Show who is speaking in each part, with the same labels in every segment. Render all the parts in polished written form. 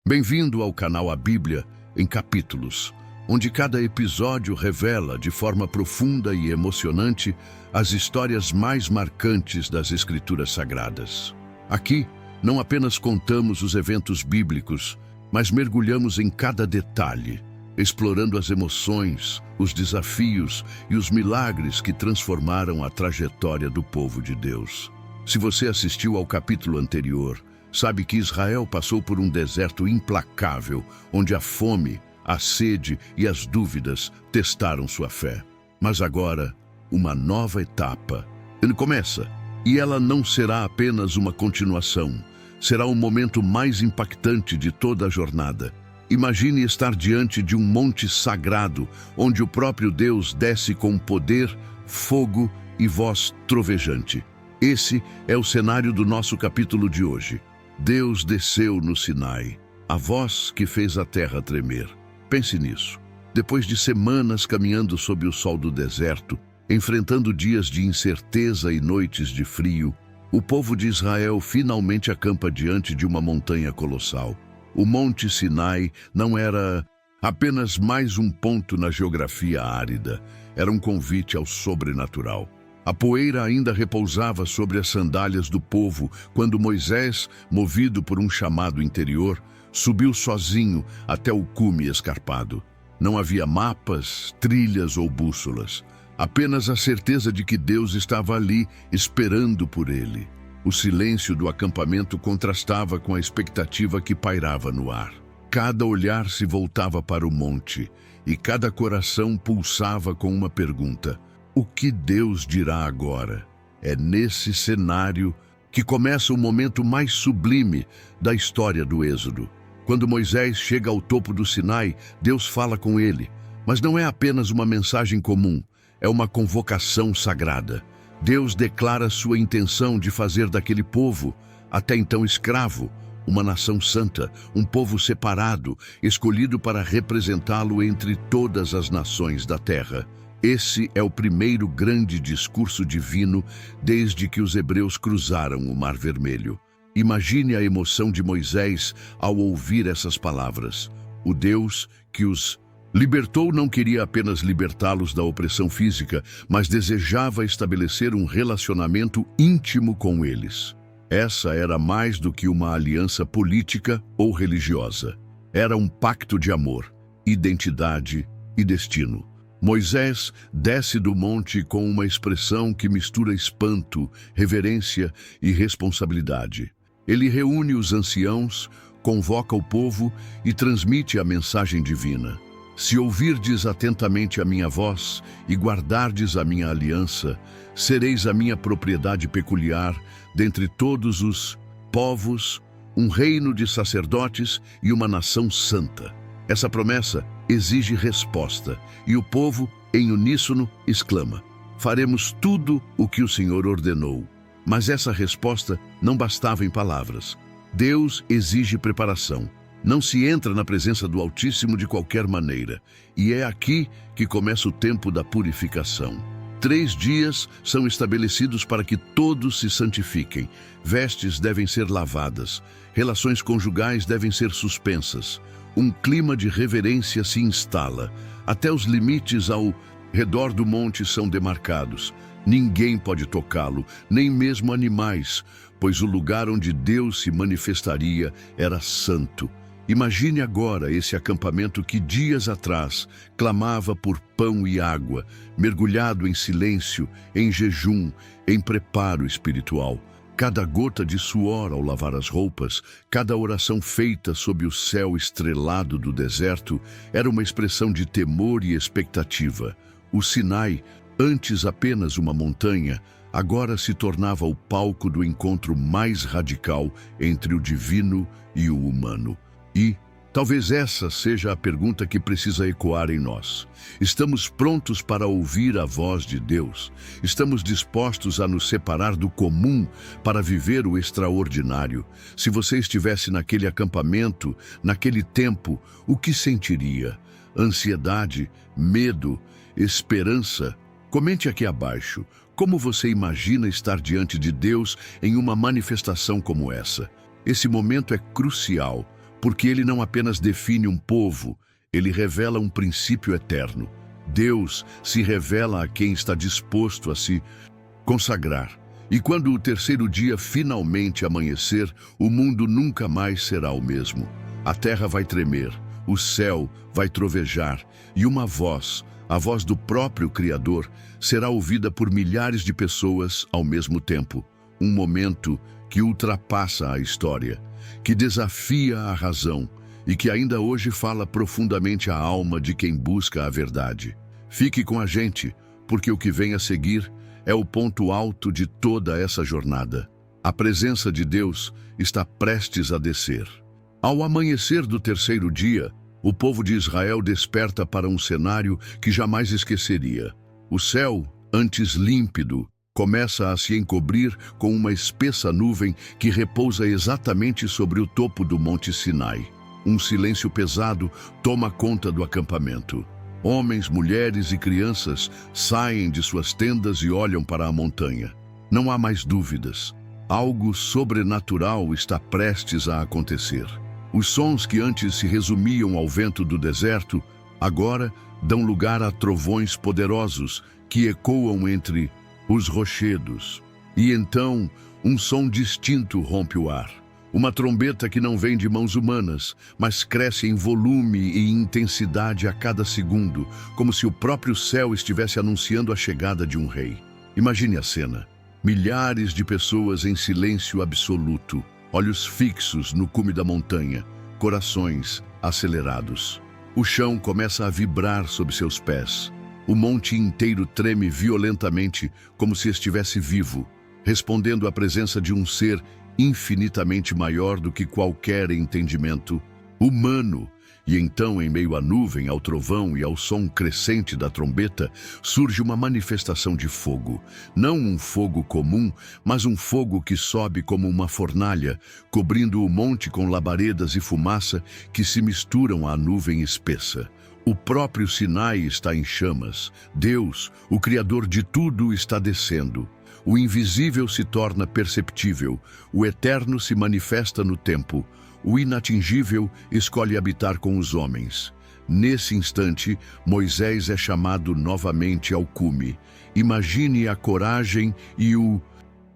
Speaker 1: Bem-vindo ao canal A Bíblia em Capítulos, onde cada episódio revela de forma profunda e emocionante as histórias mais marcantes das Escrituras Sagradas. Aqui, não apenas contamos os eventos bíblicos, mas mergulhamos em cada detalhe, explorando as emoções, os desafios e os milagres que transformaram a trajetória do povo de Deus. Se você assistiu ao capítulo anterior, sabe que Israel passou por um deserto implacável, onde a fome, a sede e as dúvidas testaram sua fé. Mas agora, uma nova etapa começa, e ela não será apenas uma continuação, será o momento mais impactante de toda a jornada. Imagine estar diante de um monte sagrado, onde o próprio Deus desce com poder, fogo e voz trovejante. Esse é o cenário do nosso capítulo de hoje. Deus desceu no Sinai, a voz que fez a terra tremer. Pense nisso. Depois de semanas caminhando sob o sol do deserto, enfrentando dias de incerteza e noites de frio, o povo de Israel finalmente acampa diante de uma montanha colossal. O Monte Sinai não era apenas mais um ponto na geografia árida, era um convite ao sobrenatural. A poeira ainda repousava sobre as sandálias do povo quando Moisés, movido por um chamado interior, subiu sozinho até o cume escarpado. Não havia mapas, trilhas ou bússolas, apenas a certeza de que Deus estava ali esperando por ele. O silêncio do acampamento contrastava com a expectativa que pairava no ar. Cada olhar se voltava para o monte e cada coração pulsava com uma pergunta: o que Deus dirá agora? É nesse cenário que começa o momento mais sublime da história do Êxodo. Quando Moisés chega ao topo do Sinai, Deus fala com ele. Mas não é apenas uma mensagem comum, é uma convocação sagrada. Deus declara sua intenção de fazer daquele povo, até então escravo, uma nação santa, um povo separado, escolhido para representá-lo entre todas as nações da terra. Esse é o primeiro grande discurso divino desde que os hebreus cruzaram o Mar Vermelho. Imagine a emoção de Moisés ao ouvir essas palavras. O Deus que os libertou não queria apenas libertá-los da opressão física, mas desejava estabelecer um relacionamento íntimo com eles. Essa era mais do que uma aliança política ou religiosa. Era um pacto de amor, identidade e destino. Moisés desce do monte com uma expressão que mistura espanto, reverência e responsabilidade. Ele reúne os anciãos, convoca o povo e transmite a mensagem divina. Se ouvirdes atentamente a minha voz e guardardes a minha aliança, sereis a minha propriedade peculiar dentre todos os povos, um reino de sacerdotes e uma nação santa. Essa promessa exige resposta, e o povo, em uníssono, exclama: faremos tudo o que o Senhor ordenou. Mas essa resposta não bastava em palavras. Deus exige preparação. Não se entra na presença do Altíssimo de qualquer maneira, e é aqui que começa o tempo da purificação. 3 dias são estabelecidos para que todos se santifiquem. Vestes devem ser lavadas, relações conjugais devem ser suspensas. Um clima de reverência se instala. Até os limites ao redor do monte são demarcados. Ninguém pode tocá-lo, nem mesmo animais, pois o lugar onde Deus se manifestaria era santo. Imagine agora esse acampamento que dias atrás clamava por pão e água, mergulhado em silêncio, em jejum, em preparo espiritual. Cada gota de suor ao lavar as roupas, cada oração feita sob o céu estrelado do deserto, era uma expressão de temor e expectativa. O Sinai, antes apenas uma montanha, agora se tornava o palco do encontro mais radical entre o divino e o humano. E talvez essa seja a pergunta que precisa ecoar em nós. Estamos prontos para ouvir a voz de Deus? Estamos dispostos a nos separar do comum para viver o extraordinário? Se você estivesse naquele acampamento, naquele tempo, o que sentiria? Ansiedade, medo, esperança? Comente aqui abaixo como você imagina estar diante de Deus em uma manifestação como essa. Esse momento é crucial, porque ele não apenas define um povo, ele revela um princípio eterno. Deus se revela a quem está disposto a se consagrar. E quando o terceiro dia finalmente amanhecer, o mundo nunca mais será o mesmo. A terra vai tremer, o céu vai trovejar, e uma voz, a voz do próprio Criador, será ouvida por milhares de pessoas ao mesmo tempo. Um momento que ultrapassa a história, que desafia a razão e que ainda hoje fala profundamente à alma de quem busca a verdade. Fique com a gente, porque o que vem a seguir é o ponto alto de toda essa jornada. A presença de Deus está prestes a descer. Ao amanhecer do terceiro dia, o povo de Israel desperta para um cenário que jamais esqueceria. O céu, antes límpido, começa a se encobrir com uma espessa nuvem que repousa exatamente sobre o topo do Monte Sinai. Um silêncio pesado toma conta do acampamento. Homens, mulheres e crianças saem de suas tendas e olham para a montanha. Não há mais dúvidas. Algo sobrenatural está prestes a acontecer. Os sons que antes se resumiam ao vento do deserto, agora dão lugar a trovões poderosos que ecoam entre os rochedos. E então, um som distinto rompe o ar. Uma trombeta que não vem de mãos humanas, mas cresce em volume e intensidade a cada segundo, como se o próprio céu estivesse anunciando a chegada de um rei. Imagine a cena. Milhares de pessoas em silêncio absoluto, olhos fixos no cume da montanha, corações acelerados. O chão começa a vibrar sob seus pés. O monte inteiro treme violentamente, como se estivesse vivo, respondendo à presença de um ser infinitamente maior do que qualquer entendimento humano. E então, em meio à nuvem, ao trovão e ao som crescente da trombeta, surge uma manifestação de fogo. Não um fogo comum, mas um fogo que sobe como uma fornalha, cobrindo o monte com labaredas e fumaça que se misturam à nuvem espessa. O próprio Sinai está em chamas. Deus, o Criador de tudo, está descendo. O invisível se torna perceptível, o eterno se manifesta no tempo, o inatingível escolhe habitar com os homens. Nesse instante, Moisés é chamado novamente ao cume. Imagine a coragem e o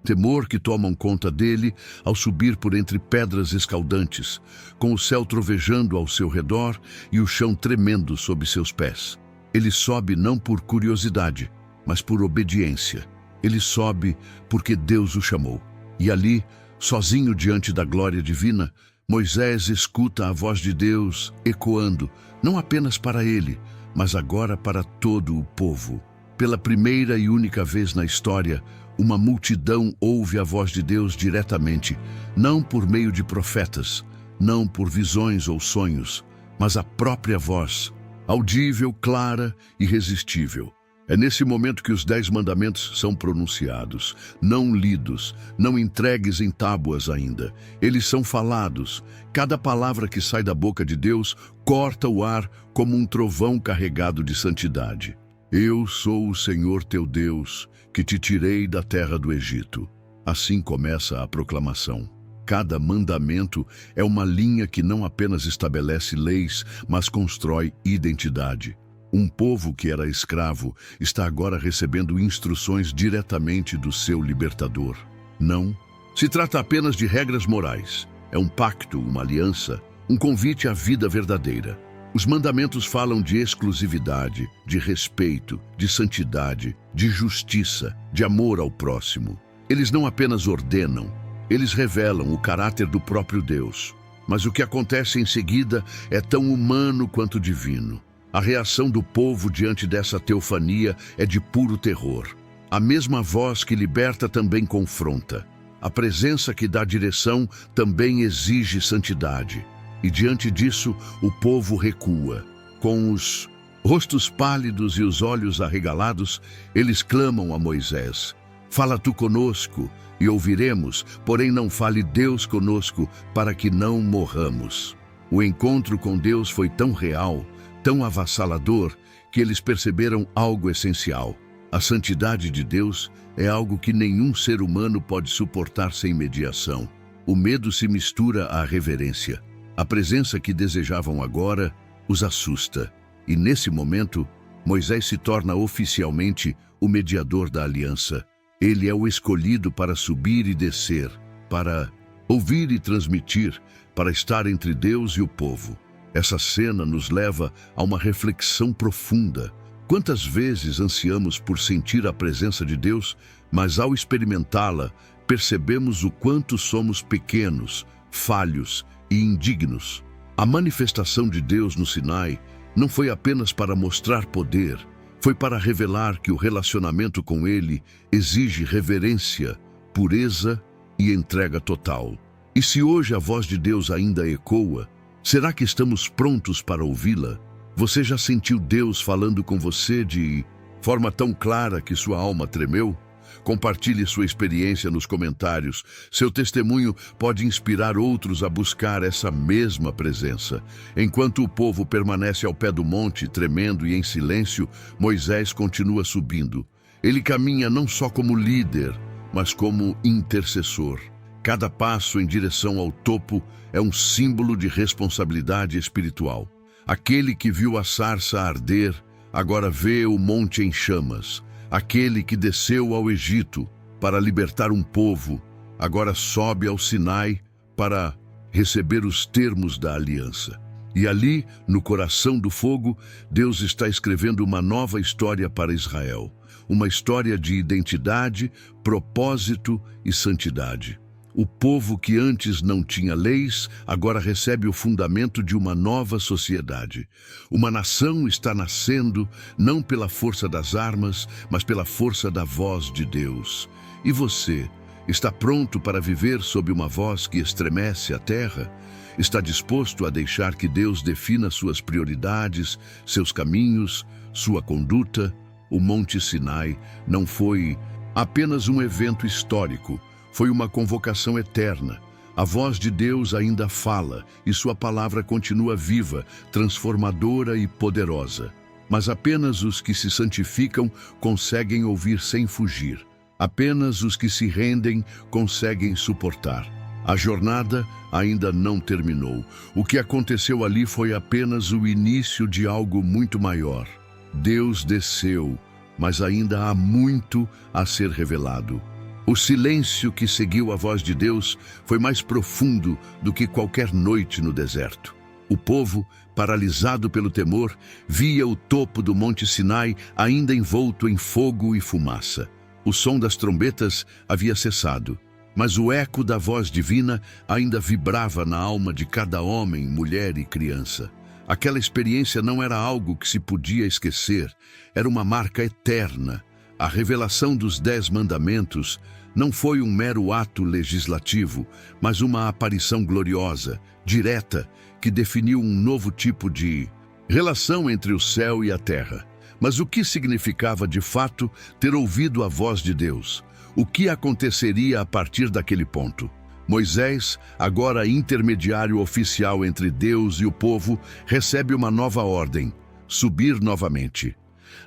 Speaker 1: temor que tomam conta dele ao subir por entre pedras escaldantes, com o céu trovejando ao seu redor e o chão tremendo sob seus pés. Ele sobe não por curiosidade, mas por obediência. Ele sobe porque Deus o chamou. E ali, sozinho diante da glória divina, Moisés escuta a voz de Deus ecoando, não apenas para ele, mas agora para todo o povo. Pela primeira e única vez na história, uma multidão ouve a voz de Deus diretamente, não por meio de profetas, não por visões ou sonhos, mas a própria voz, audível, clara e irresistível. É nesse momento que os 10 mandamentos são pronunciados, não lidos, não entregues em tábuas ainda. Eles são falados. Cada palavra que sai da boca de Deus corta o ar como um trovão carregado de santidade. Eu sou o Senhor teu Deus, que te tirei da terra do Egito. Assim começa a proclamação. Cada mandamento é uma linha que não apenas estabelece leis, mas constrói identidade. Um povo que era escravo está agora recebendo instruções diretamente do seu libertador. Não se trata apenas de regras morais. É um pacto, uma aliança, um convite à vida verdadeira. Os mandamentos falam de exclusividade, de respeito, de santidade, de justiça, de amor ao próximo. Eles não apenas ordenam, eles revelam o caráter do próprio Deus. Mas o que acontece em seguida é tão humano quanto divino. A reação do povo diante dessa teofania é de puro terror. A mesma voz que liberta também confronta. A presença que dá direção também exige santidade. E diante disso, o povo recua. Com os rostos pálidos e os olhos arregalados, eles clamam a Moisés: "Fala tu conosco e ouviremos, porém não fale Deus conosco, para que não morramos." O encontro com Deus foi tão real, tão avassalador, que eles perceberam algo essencial. A santidade de Deus é algo que nenhum ser humano pode suportar sem mediação. O medo se mistura à reverência. A presença que desejavam agora os assusta, e nesse momento, Moisés se torna oficialmente o mediador da aliança. Ele é o escolhido para subir e descer, para ouvir e transmitir, para estar entre Deus e o povo. Essa cena nos leva a uma reflexão profunda. Quantas vezes ansiamos por sentir a presença de Deus, mas ao experimentá-la, percebemos o quanto somos pequenos, falhos e indignos. A manifestação de Deus no Sinai não foi apenas para mostrar poder, foi para revelar que o relacionamento com Ele exige reverência, pureza e entrega total. E se hoje a voz de Deus ainda ecoa, será que estamos prontos para ouvi-la? Você já sentiu Deus falando com você de forma tão clara que sua alma tremeu? Compartilhe sua experiência nos comentários. Seu testemunho pode inspirar outros a buscar essa mesma presença. Enquanto o povo permanece ao pé do monte, tremendo e em silêncio, Moisés continua subindo. Ele caminha não só como líder, mas como intercessor. Cada passo em direção ao topo é um símbolo de responsabilidade espiritual. Aquele que viu a sarça arder, agora vê o monte em chamas. Aquele que desceu ao Egito para libertar um povo, agora sobe ao Sinai para receber os termos da aliança. E ali, no coração do fogo, Deus está escrevendo uma nova história para Israel. Uma história de identidade, propósito e santidade. O povo que antes não tinha leis, agora recebe o fundamento de uma nova sociedade. Uma nação está nascendo, não pela força das armas, mas pela força da voz de Deus. E você, está pronto para viver sob uma voz que estremece a terra? Está disposto a deixar que Deus defina suas prioridades, seus caminhos, sua conduta? O Monte Sinai não foi apenas um evento histórico, foi uma convocação eterna. A voz de Deus ainda fala e sua palavra continua viva, transformadora e poderosa. Mas apenas os que se santificam conseguem ouvir sem fugir. Apenas os que se rendem conseguem suportar. A jornada ainda não terminou. O que aconteceu ali foi apenas o início de algo muito maior. Deus desceu, mas ainda há muito a ser revelado. O silêncio que seguiu a voz de Deus foi mais profundo do que qualquer noite no deserto. O povo, paralisado pelo temor, via o topo do Monte Sinai ainda envolto em fogo e fumaça. O som das trombetas havia cessado, mas o eco da voz divina ainda vibrava na alma de cada homem, mulher e criança. Aquela experiência não era algo que se podia esquecer, era uma marca eterna. A revelação dos 10 mandamentos não foi um mero ato legislativo, mas uma aparição gloriosa, direta, que definiu um novo tipo de relação entre o céu e a terra. Mas o que significava de fato ter ouvido a voz de Deus? O que aconteceria a partir daquele ponto? Moisés, agora intermediário oficial entre Deus e o povo, recebe uma nova ordem: subir novamente.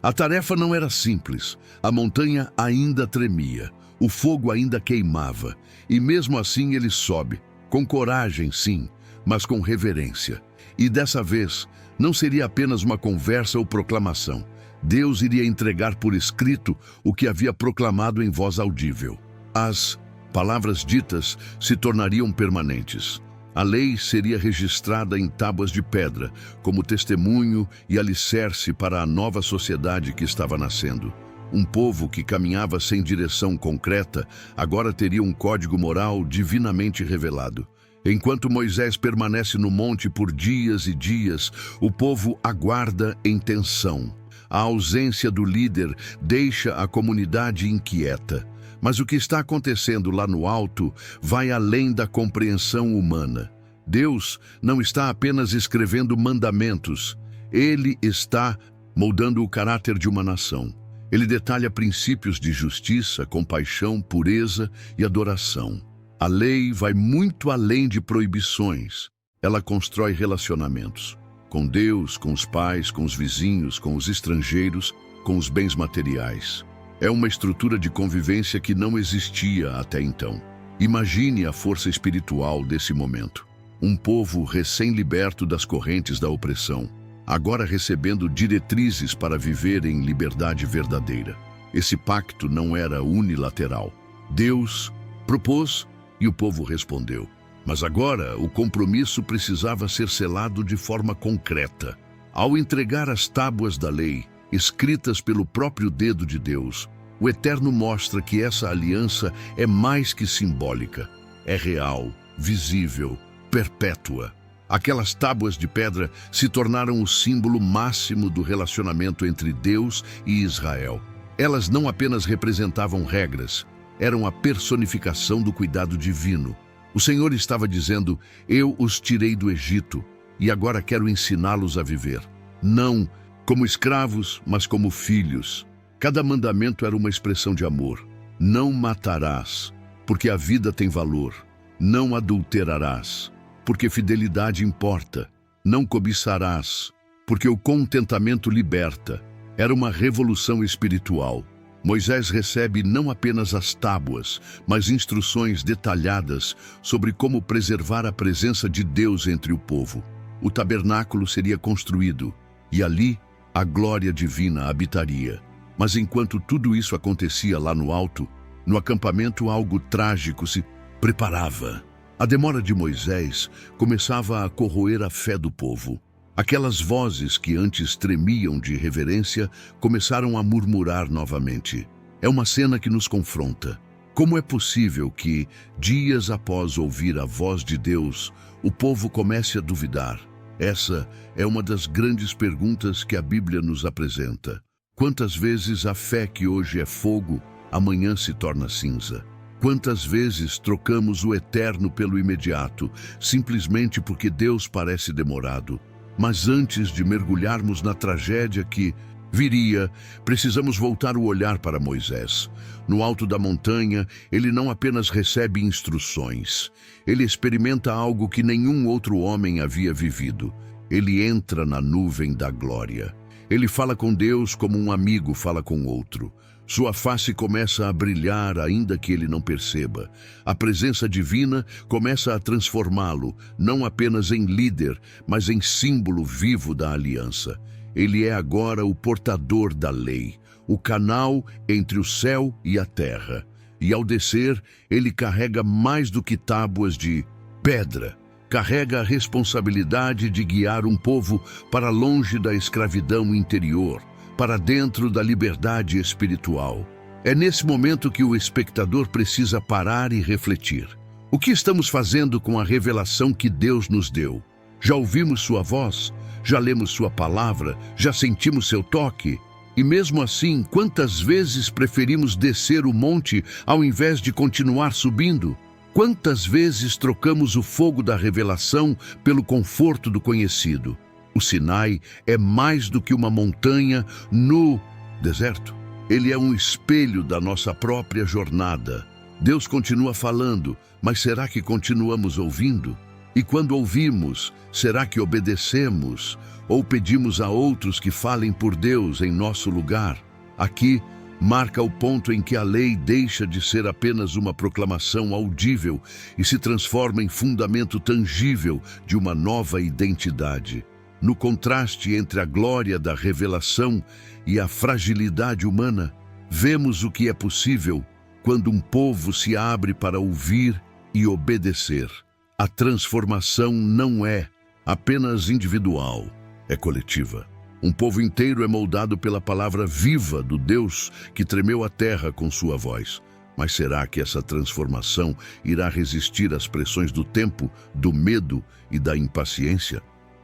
Speaker 1: A tarefa não era simples. A montanha ainda tremia, o fogo ainda queimava, e mesmo assim ele sobe, com coragem, sim, mas com reverência. E dessa vez, não seria apenas uma conversa ou proclamação. Deus iria entregar por escrito o que havia proclamado em voz audível. As palavras ditas se tornariam permanentes. A lei seria registrada em tábuas de pedra, como testemunho e alicerce para a nova sociedade que estava nascendo. Um povo que caminhava sem direção concreta, agora teria um código moral divinamente revelado. Enquanto Moisés permanece no monte por dias e dias, o povo aguarda em tensão. A ausência do líder deixa a comunidade inquieta. Mas o que está acontecendo lá no alto vai além da compreensão humana. Deus não está apenas escrevendo mandamentos, Ele está moldando o caráter de uma nação. Ele detalha princípios de justiça, compaixão, pureza e adoração. A lei vai muito além de proibições. Ela constrói relacionamentos com Deus, com os pais, com os vizinhos, com os estrangeiros, com os bens materiais. É uma estrutura de convivência que não existia até então. Imagine a força espiritual desse momento. um povo recém-liberto das correntes da opressão, agora recebendo diretrizes para viver em liberdade verdadeira. Esse pacto não era unilateral. Deus propôs e o povo respondeu. Mas agora o compromisso precisava ser selado de forma concreta. Ao entregar as tábuas da lei, escritas pelo próprio dedo de Deus, o Eterno mostra que essa aliança é mais que simbólica. É real, visível, perpétua. Aquelas tábuas de pedra se tornaram o símbolo máximo do relacionamento entre Deus e Israel. Elas não apenas representavam regras, eram a personificação do cuidado divino. O Senhor estava dizendo: eu os tirei do Egito e agora quero ensiná-los a viver. Não como escravos, mas como filhos. Cada mandamento era uma expressão de amor. Não matarás, porque a vida tem valor. Não adulterarás, porque fidelidade importa. Não cobiçarás, porque o contentamento liberta. Era uma revolução espiritual. Moisés recebe não apenas as tábuas, mas instruções detalhadas sobre como preservar a presença de Deus entre o povo. O tabernáculo seria construído, e ali a glória divina habitaria. Mas enquanto tudo isso acontecia lá no alto, no acampamento algo trágico se preparava. A demora de Moisés começava a corroer a fé do povo. Aquelas vozes que antes tremiam de reverência começaram a murmurar novamente. É uma cena que nos confronta. Como é possível que, dias após ouvir a voz de Deus, o povo comece a duvidar? Essa é uma das grandes perguntas que a Bíblia nos apresenta. Quantas vezes a fé que hoje é fogo, amanhã se torna cinza? Quantas vezes trocamos o eterno pelo imediato, simplesmente porque Deus parece demorado? Mas antes de mergulharmos na tragédia que viria, precisamos voltar o olhar para Moisés. No alto da montanha, ele não apenas recebe instruções, ele experimenta algo que nenhum outro homem havia vivido. Ele entra na nuvem da glória. Ele fala com Deus como um amigo fala com outro. Sua face começa a brilhar ainda que ele não perceba. A presença divina começa a transformá-lo, não apenas em líder, mas em símbolo vivo da aliança. Ele é agora o portador da lei, o canal entre o céu e a terra. E ao descer, ele carrega mais do que tábuas de pedra. Carrega a responsabilidade de guiar um povo para longe da escravidão interior, para dentro da liberdade espiritual. É nesse momento que o espectador precisa parar e refletir. O que estamos fazendo com a revelação que Deus nos deu? Já ouvimos sua voz? Já lemos sua palavra? Já sentimos seu toque? E mesmo assim, quantas vezes preferimos descer o monte ao invés de continuar subindo? Quantas vezes trocamos o fogo da revelação pelo conforto do conhecido? O Sinai é mais do que uma montanha no deserto. Ele é um espelho da nossa própria jornada. Deus continua falando, mas será que continuamos ouvindo? E quando ouvimos, será que obedecemos? Ou pedimos a outros que falem por Deus em nosso lugar? Aqui marca o ponto em que a lei deixa de ser apenas uma proclamação audível e se transforma em fundamento tangível de uma nova identidade. No contraste entre a glória da revelação e a fragilidade humana, vemos o que é possível quando um povo se abre para ouvir e obedecer. A transformação não é apenas individual, é coletiva. Um povo inteiro é moldado pela palavra viva do Deus que tremeu a terra com sua voz. Mas será que essa transformação irá resistir às pressões do tempo, do medo e da impaciência?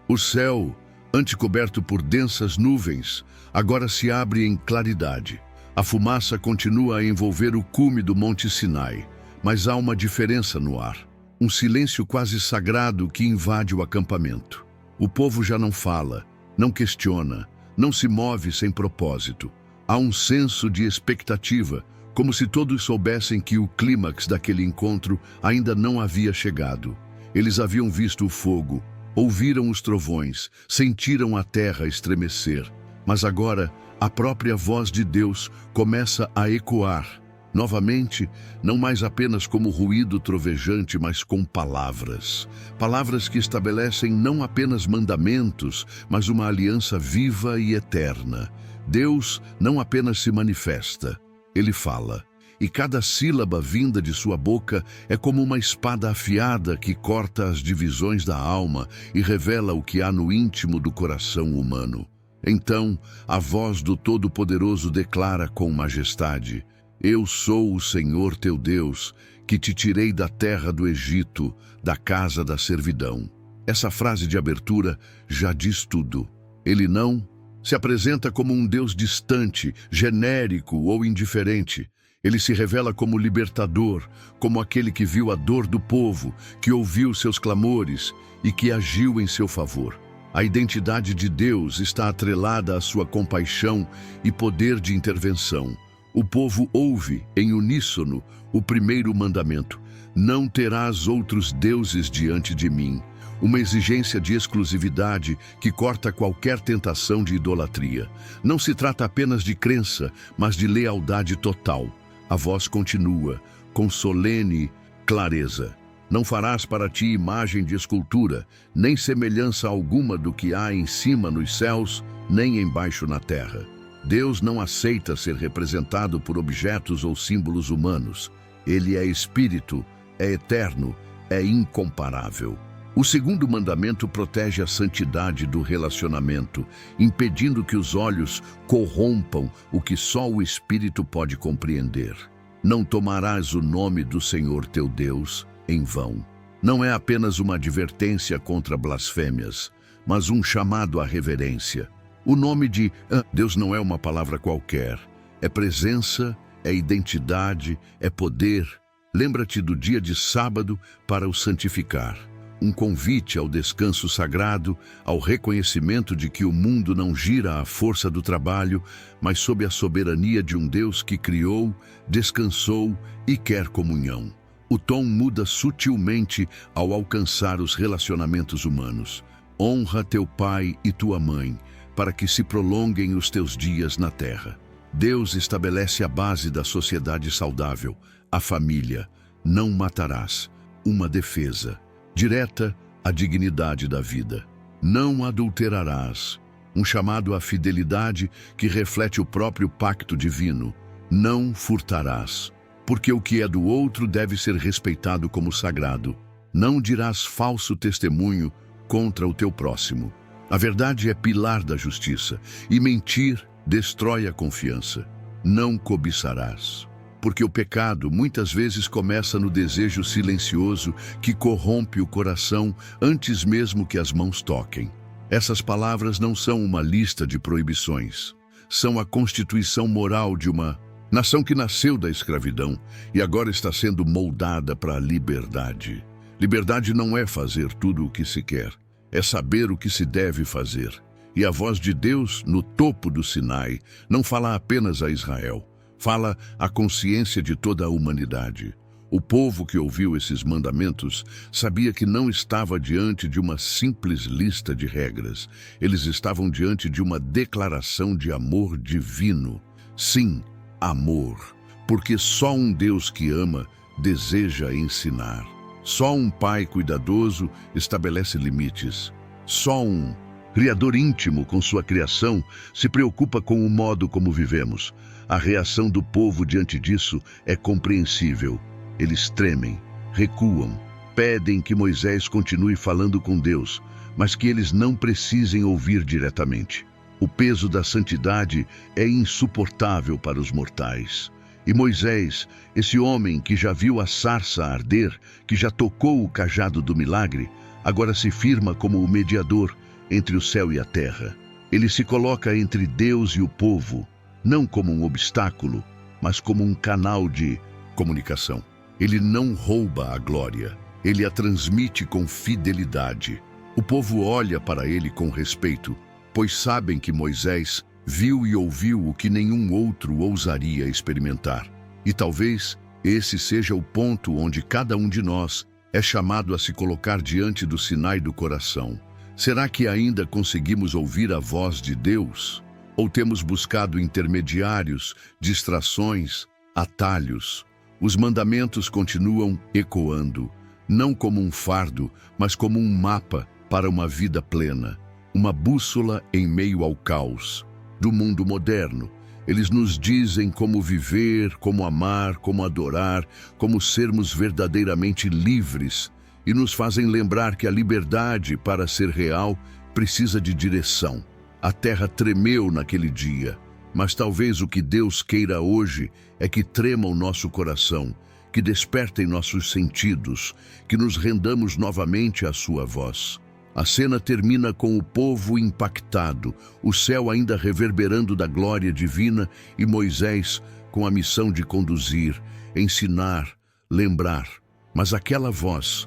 Speaker 1: O céu, antes coberto por densas nuvens, agora se abre em claridade. A fumaça continua a envolver o cume do Monte Sinai, mas há uma diferença no ar. Um silêncio quase sagrado que invade o acampamento. O povo já não fala, não questiona, não se move sem propósito. Há um senso de expectativa, como se todos soubessem que o clímax daquele encontro ainda não havia chegado. Eles haviam visto o fogo, ouviram os trovões, sentiram a terra estremecer. Mas agora, a própria voz de Deus começa a ecoar. Novamente, não mais apenas como ruído trovejante, mas com palavras. Palavras que estabelecem não apenas mandamentos, mas uma aliança viva e eterna. Deus não apenas se manifesta, Ele fala. E cada sílaba vinda de sua boca é como uma espada afiada que corta as divisões da alma e revela o que há no íntimo do coração humano. Então, a voz do Todo-Poderoso declara com majestade: Eu sou o Senhor teu Deus, que te tirei da terra do Egito, da casa da servidão. Essa frase de abertura já diz tudo. Ele não se apresenta como um Deus distante, genérico ou indiferente. Ele se revela como libertador, como aquele que viu a dor do povo, que ouviu seus clamores e que agiu em seu favor. A identidade de Deus está atrelada à sua compaixão e poder de intervenção. O povo ouve, em uníssono, o primeiro mandamento: Não terás outros deuses diante de mim. Uma exigência de exclusividade que corta qualquer tentação de idolatria. Não se trata apenas de crença, mas de lealdade total. A voz continua, com solene clareza: Não farás para ti imagem de escultura, nem semelhança alguma do que há em cima nos céus, nem embaixo na terra. Deus não aceita ser representado por objetos ou símbolos humanos. Ele é espírito, é eterno, é incomparável. O segundo mandamento protege a santidade do relacionamento, impedindo que os olhos corrompam o que só o Espírito pode compreender. Não tomarás o nome do Senhor teu Deus em vão. Não é apenas uma advertência contra blasfêmias, mas um chamado à reverência. O nome de Deus não é uma palavra qualquer. É presença, é identidade, é poder. Lembra-te do dia de sábado para o santificar. Um convite ao descanso sagrado, ao reconhecimento de que o mundo não gira à força do trabalho, mas sob a soberania de um Deus que criou, descansou e quer comunhão. O tom muda sutilmente ao alcançar os relacionamentos humanos. Honra teu pai e tua mãe, para que se prolonguem os teus dias na terra. Deus estabelece a base da sociedade saudável, a família. Não matarás. Uma defesa direta à dignidade da vida. Não adulterarás. Um chamado à fidelidade que reflete o próprio pacto divino. Não furtarás. Porque o que é do outro deve ser respeitado como sagrado. Não dirás falso testemunho contra o teu próximo. A verdade é pilar da justiça, e mentir destrói a confiança. Não cobiçarás. Porque o pecado muitas vezes começa no desejo silencioso que corrompe o coração antes mesmo que as mãos toquem. Essas palavras não são uma lista de proibições. São a constituição moral de uma nação que nasceu da escravidão e agora está sendo moldada para a liberdade. Liberdade não é fazer tudo o que se quer, é saber o que se deve fazer. E a voz de Deus, no topo do Sinai, não fala apenas a Israel. Fala a consciência de toda a humanidade. O povo que ouviu esses mandamentos sabia que não estava diante de uma simples lista de regras. Eles estavam diante de uma declaração de amor divino. Sim, amor. Porque só um Deus que ama deseja ensinar. Só um Pai cuidadoso estabelece limites. Só um Criador íntimo com sua criação se preocupa com o modo como vivemos. A reação do povo diante disso é compreensível. Eles tremem, recuam, pedem que Moisés continue falando com Deus, mas que eles não precisem ouvir diretamente. O peso da santidade é insuportável para os mortais. E Moisés, esse homem que já viu a sarça arder, que já tocou o cajado do milagre, agora se firma como o mediador entre o céu e a terra. Ele se coloca entre Deus e o povo, não como um obstáculo, mas como um canal de comunicação. Ele não rouba a glória, ele a transmite com fidelidade. O povo olha para ele com respeito, pois sabem que Moisés viu e ouviu o que nenhum outro ousaria experimentar. E talvez esse seja o ponto onde cada um de nós é chamado a se colocar diante do Sinai do coração. Será que ainda conseguimos ouvir a voz de Deus? Ou temos buscado intermediários, distrações, atalhos. Os mandamentos continuam ecoando, não como um fardo, mas como um mapa para uma vida plena, uma bússola em meio ao caos do mundo moderno. Eles nos dizem como viver, como amar, como adorar, como sermos verdadeiramente livres, e nos fazem lembrar que a liberdade, para ser real, precisa de direção. A terra tremeu naquele dia, mas talvez o que Deus queira hoje é que trema o nosso coração, que despertem nossos sentidos, que nos rendamos novamente à sua voz. A cena termina com o povo impactado, o céu ainda reverberando da glória divina e Moisés com a missão de conduzir, ensinar, lembrar. Mas aquela voz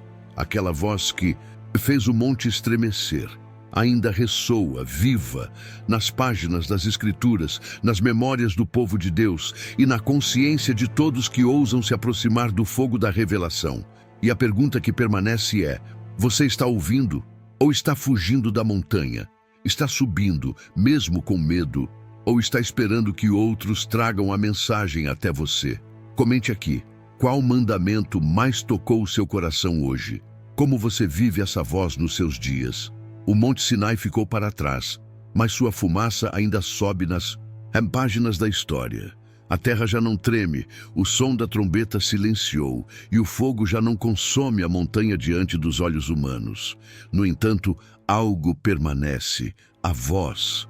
Speaker 1: que fez o monte estremecer, ainda ressoa, viva, nas páginas das Escrituras, nas memórias do povo de Deus e na consciência de todos que ousam se aproximar do fogo da revelação. E a pergunta que permanece é: você está ouvindo ou está fugindo da montanha? Está subindo, mesmo com medo, ou está esperando que outros tragam a mensagem até você? Comente aqui, qual mandamento mais tocou o seu coração hoje? Como você vive essa voz nos seus dias? O Monte Sinai ficou para trás, mas sua fumaça ainda sobe nas páginas da história. A terra já não treme, o som da trombeta silenciou, e o fogo já não consome a montanha diante dos olhos humanos. No entanto, algo permanece, a voz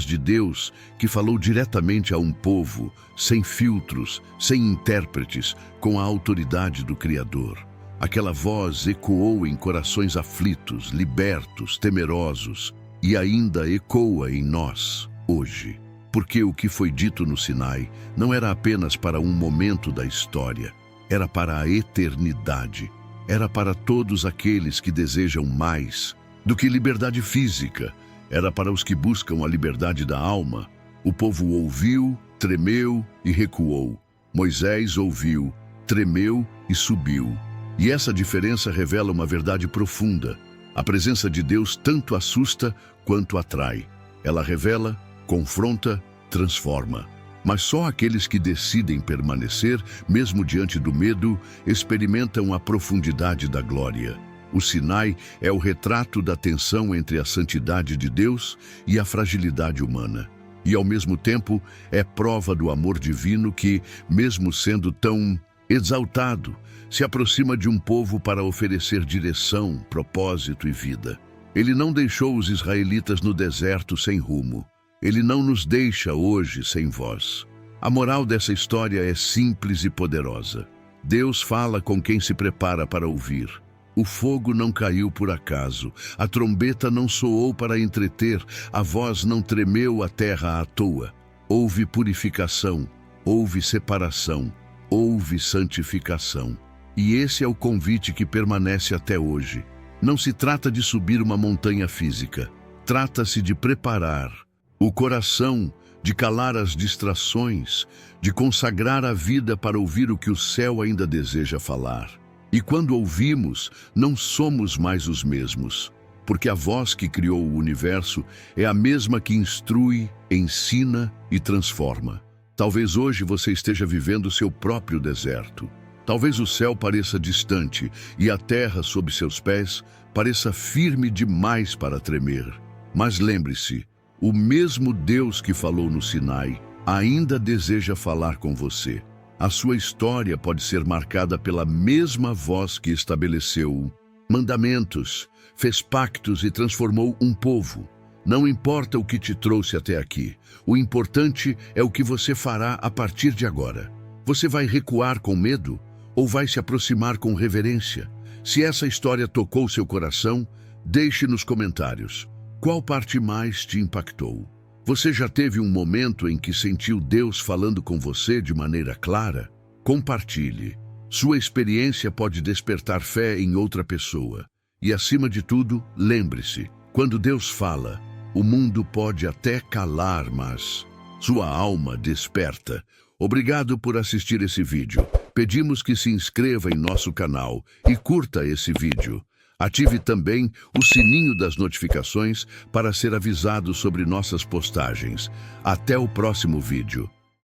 Speaker 1: de Deus que falou diretamente a um povo, sem filtros, sem intérpretes, com a autoridade do Criador. Aquela voz ecoou em corações aflitos, libertos, temerosos, e ainda ecoa em nós, hoje. Porque o que foi dito no Sinai não era apenas para um momento da história, era para a eternidade. Era para todos aqueles que desejam mais do que liberdade física, era para os que buscam a liberdade da alma. O povo ouviu, tremeu e recuou. Moisés ouviu, tremeu e subiu. E essa diferença revela uma verdade profunda. A presença de Deus tanto assusta quanto atrai. Ela revela, confronta, transforma. Mas só aqueles que decidem permanecer, mesmo diante do medo, experimentam a profundidade da glória. O Sinai é o retrato da tensão entre a santidade de Deus e a fragilidade humana. E, ao mesmo tempo, é prova do amor divino que, mesmo sendo tão exaltado, se aproxima de um povo para oferecer direção, propósito e vida. Ele não deixou os israelitas no deserto sem rumo. Ele não nos deixa hoje sem voz. A moral dessa história é simples e poderosa. Deus fala com quem se prepara para ouvir. O fogo não caiu por acaso, a trombeta não soou para entreter, a voz não tremeu a terra à toa. Houve purificação, houve separação, houve santificação. E esse é o convite que permanece até hoje. Não se trata de subir uma montanha física, trata-se de preparar o coração, de calar as distrações, de consagrar a vida para ouvir o que o céu ainda deseja falar. E quando ouvimos, não somos mais os mesmos, porque a voz que criou o universo é a mesma que instrui, ensina e transforma. Talvez hoje você esteja vivendo seu próprio deserto. Talvez o céu pareça distante e a terra sob seus pés pareça firme demais para tremer. Mas lembre-se, o mesmo Deus que falou no Sinai ainda deseja falar com você. A sua história pode ser marcada pela mesma voz que estabeleceu mandamentos, fez pactos e transformou um povo. Não importa o que te trouxe até aqui, o importante é o que você fará a partir de agora. Você vai recuar com medo ou vai se aproximar com reverência? Se essa história tocou seu coração, deixe nos comentários. Qual parte mais te impactou? Você já teve um momento em que sentiu Deus falando com você de maneira clara? Compartilhe. Sua experiência pode despertar fé em outra pessoa. E, acima de tudo, lembre-se, quando Deus fala, o mundo pode até calar, mas sua alma desperta. Obrigado por assistir esse vídeo. Pedimos que se inscreva em nosso canal e curta esse vídeo. Ative também o sininho das notificações para ser avisado sobre nossas postagens. Até o próximo vídeo.